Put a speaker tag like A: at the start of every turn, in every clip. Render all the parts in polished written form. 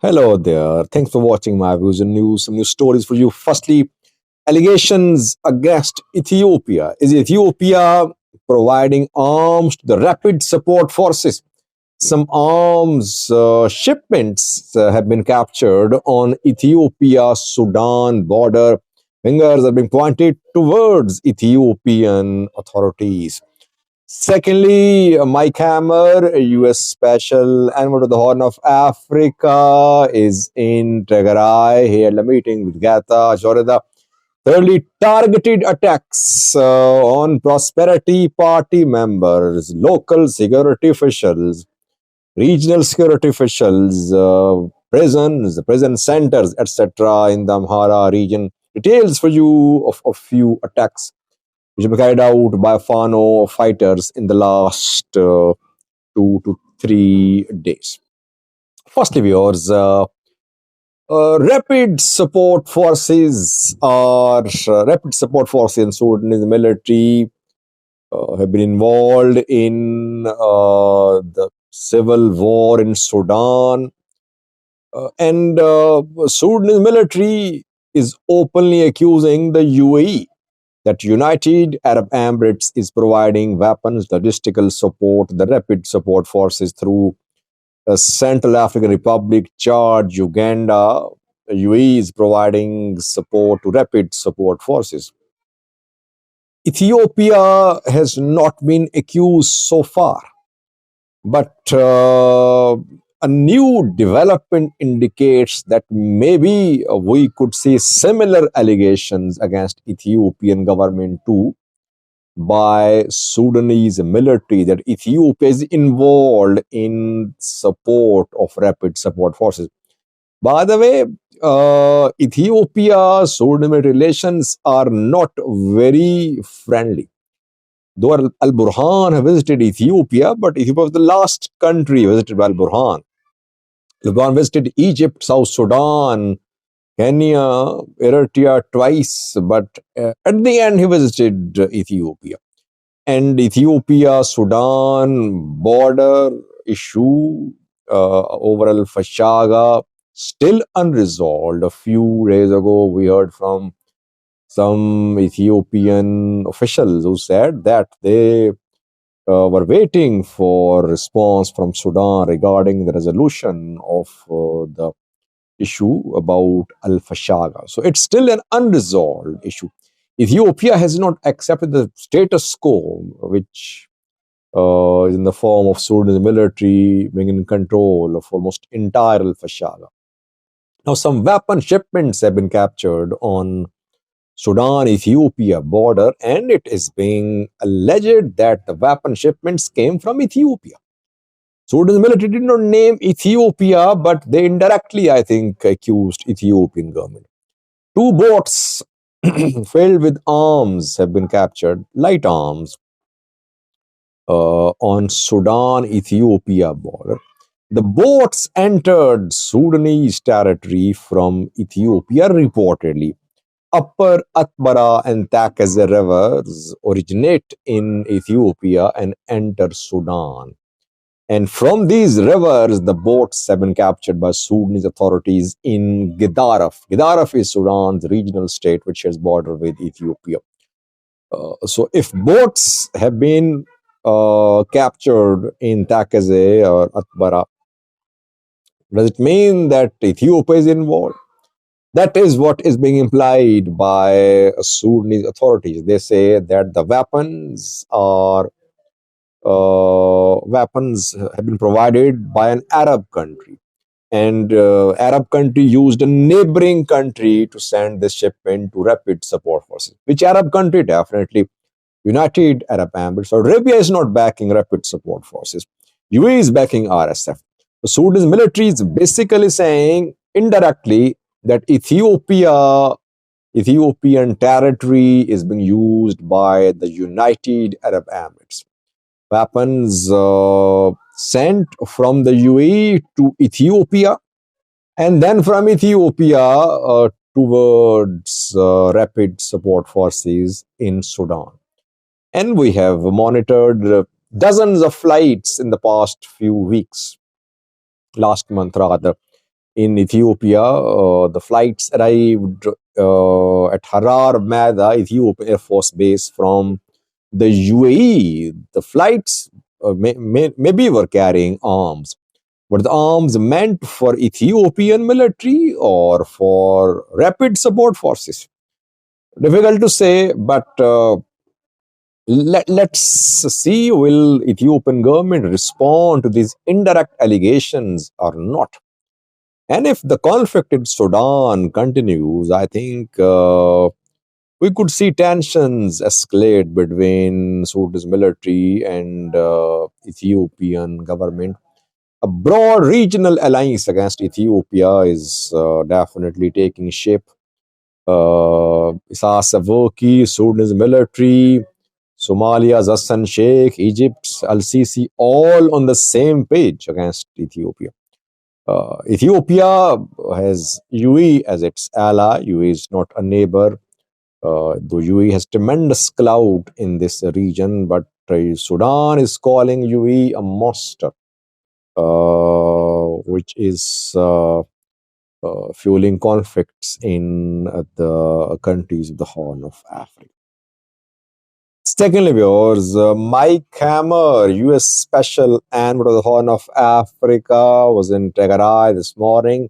A: Hello there. Thanks for watching my views and news. Some news stories for you. Firstly, allegations against Ethiopia. Is Ethiopia providing arms to the rapid support forces? Some arms shipments have been captured on Ethiopia-Sudan border. Fingers are being pointed towards Ethiopian authorities. Secondly, Mike Hammer, a US special envoy to the Horn of Africa, is in Tigray. He had a meeting with Gata Joreda. Thirdly, targeted attacks on Prosperity Party members, local security officials, regional security officials, prisons, prison centers, etc. in the Amhara region. Details for you of a few attacks which have been carried out by Fano fighters in the last 2 to 3 days. Firstly, viewers, rapid support forces in Sudanese military have been involved in the civil war in Sudan, and Sudanese military is openly accusing the UAE that United Arab Emirates is providing weapons, logistical support, the rapid support forces through Central African Republic, Chad, Uganda. UAE is providing support to rapid support forces. Ethiopia has not been accused so far, but a new development indicates that maybe we could see similar allegations against Ethiopian government too by Sudanese military, that Ethiopia is involved in support of rapid support forces. By the way, Ethiopia-Sudan relations are not very friendly. Though Al-Burhan have visited Ethiopia, but Ethiopia was the last country visited by Al-Burhan. Al-Burhan visited Egypt, South Sudan, Kenya, Eritrea twice, but at the end he visited Ethiopia. And Ethiopia-Sudan border issue over Al-Fashaga still unresolved. A few days ago, we heard from some Ethiopian officials who said that they were waiting for response from Sudan regarding the resolution of the issue about Al-Fashaga. So it's still an unresolved issue. Ethiopia has not accepted the status quo, which is in the form of Sudanese military being in control of almost entire Al-Fashaga. Now, some weapon shipments have been captured on Sudan-Ethiopia border, and it is being alleged that the weapon shipments came from Ethiopia. Sudan's military did not name Ethiopia, but they indirectly, I think, accused Ethiopian government. 2 boats filled with arms have been captured, light arms, on Sudan-Ethiopia border. The boats entered Sudanese territory from Ethiopia reportedly. Upper Atbara and Takaze rivers originate in Ethiopia and enter Sudan. And from these rivers, the boats have been captured by Sudanese authorities in Gedaref. Gedaref is Sudan's regional state which has border with Ethiopia. So if boats have been captured in Takaze or Atbara, does it mean that Ethiopia is involved? That is what is being implied by Sudanese authorities. They say that the weapons have been provided by an Arab country, and Arab country used a neighboring country to send this shipment to rapid support forces. Which Arab country? Definitely United Arab Emirates. Saudi Arabia is not backing rapid support forces. UAE is backing RSF. The Sudanese military is basically saying indirectly that Ethiopian territory is being used by the United Arab Emirates. Weapons sent from the UAE to Ethiopia, and then from Ethiopia towards rapid support forces in Sudan. And we have monitored dozens of flights in the past few weeks, last month rather, in Ethiopia. The flights arrived at Harar Mada, Ethiopian Air Force Base from the UAE. The flights maybe were carrying arms. Were the arms meant for Ethiopian military or for rapid support forces? Difficult to say, but let's see, will Ethiopian government respond to these indirect allegations or not? And if the conflict in Sudan continues, I think we could see tensions escalate between Sudan's military and Ethiopian government. A broad regional alliance against Ethiopia is definitely taking shape. Isas Afwerki, Sudan's military, Somalia's Hassan Sheikh, Egypt's Al Sisi, all on the same page against Ethiopia. Ethiopia has UAE as its ally. UAE is not a neighbor, though UAE has tremendous clout in this region, but Sudan is calling UAE a monster, which is fueling conflicts in the countries of the Horn of Africa. Secondly, viewers, Mike Hammer, U.S. Special Envoy to the Horn of Africa, was in Tigray this morning.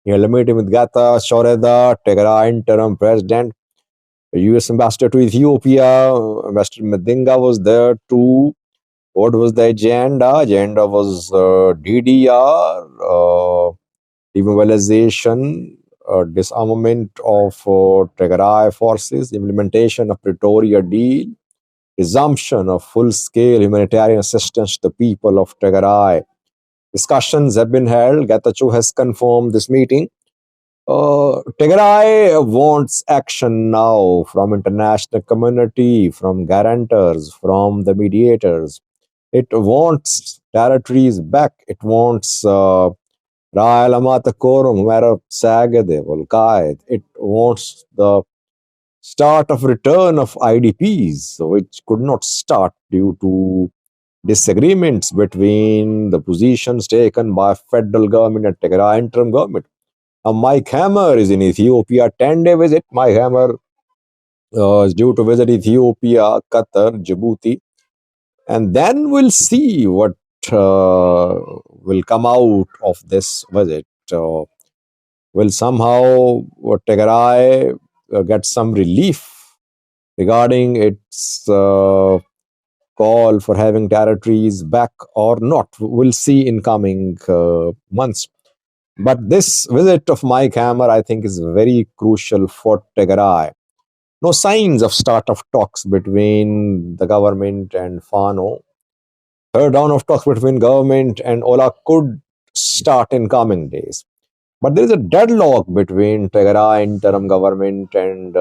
A: He had a meeting with Gata Shoreda, Tigray interim president. The U.S. ambassador to Ethiopia, Ambassador Medinga, was there too. What was the agenda? Agenda was DDR, demobilization, disarmament of Tigray forces, implementation of Pretoria deal, resumption of full-scale humanitarian assistance to the people of Tigray. Discussions have been held. Getachew has confirmed this meeting. Tigray wants action now from international community, from guarantors, from the mediators. It wants territories back. It wants it wants the start of return of IDPs, which could not start due to disagreements between the positions taken by federal government and Tigray interim government. Mike Hammer is in Ethiopia, 10-day visit. Mike Hammer is due to visit Ethiopia, Qatar, Djibouti, and then we'll see what will come out of this visit. Will somehow Tigray get some relief regarding its call for having territories back or not? We'll see in coming months. But this visit of Mike Hammer, I think, is very crucial for Tigray. No signs of start of talks between the government and Fano. Third round of talks between government and Ola could start in coming days. But there is a deadlock between Tigray interim government and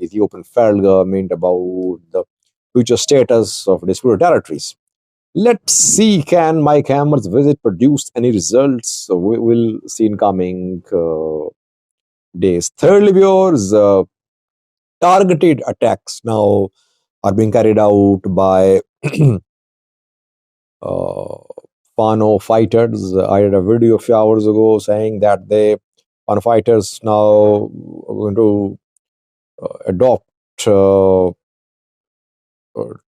A: Ethiopian federal government about the future status of disputed territories. Let's see, can Mike Hammer's visit produce any results? So we will see in coming days. Thirdly, viewers, targeted attacks now are being carried out by Fano fighters. I had a video a few hours ago saying that Fano fighters now are going to adopt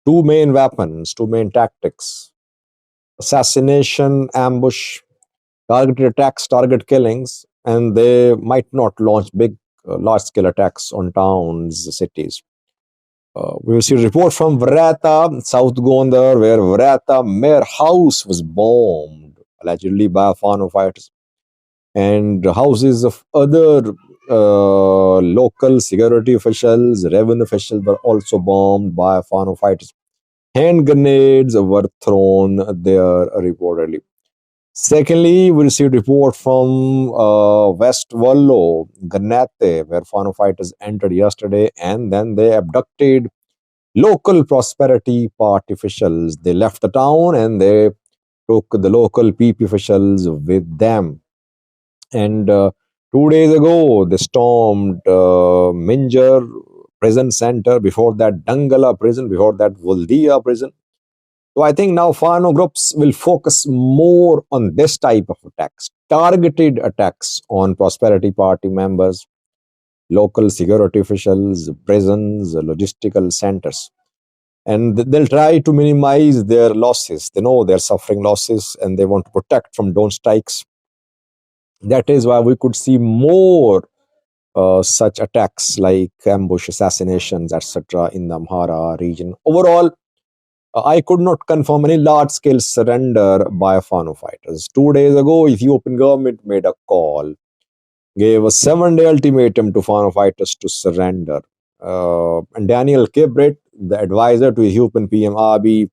A: two main weapons, two main tactics: assassination, ambush, targeted attacks, target killings, and they might not launch big, large-scale attacks on towns, cities. We will see a report from Vrata, South Gondar, where Vrata mayor house was bombed, allegedly by Fano fighters. And houses of other local security officials, revenue officials were also bombed by Fano fighters. Hand grenades were thrown there reportedly. Secondly, we received a report from West Wallo, Ganate, where Fano fighters entered yesterday, and then they abducted local prosperity party officials. They left the town and they took the local PP officials with them. And 2 days ago, they stormed Minjar prison center, before that Dangala prison, before that Vuldia prison. So I think now Fano groups will focus more on this type of attacks, targeted attacks on Prosperity Party members, local security officials, prisons, logistical centers. And they'll try to minimize their losses. They know they're suffering losses and they want to protect from drone strikes. That is why we could see more such attacks like ambush assassinations, etc., in the Amhara region. Overall, I could not confirm any large-scale surrender by Fano fighters. 2 days ago, Ethiopian government made a call, gave a 7-day ultimatum to Fano fighters to surrender. And Daniel Kibret, the advisor to Ethiopian PM Abiy,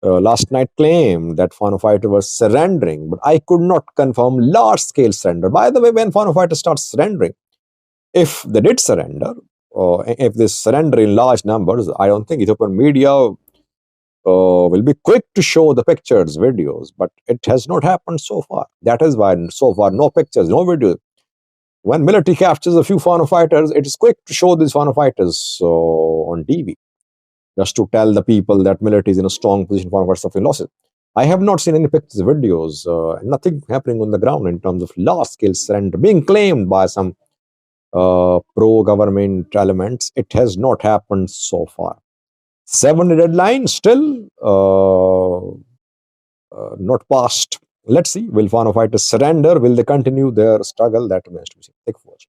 A: last night claimed that Fano fighters were surrendering, but I could not confirm large-scale surrender. By the way, when Fano fighters start surrendering, if they did surrender, or if they surrender in large numbers, I don't think Ethiopian media will be quick to show the pictures, videos, but it has not happened so far. That is why so far no pictures, no videos. When military captures a few Fano fighters, it is quick to show these Fano fighters on TV, just to tell the people that military is in a strong position for suffering losses. I have not seen any pictures, videos, nothing happening on the ground in terms of large-scale surrender being claimed by some pro-government elements. It has not happened so far. 7-day deadline still not passed. Let's see. Will Fano fighters surrender? Will they continue their struggle? That remains to be seen. Thank you for watching.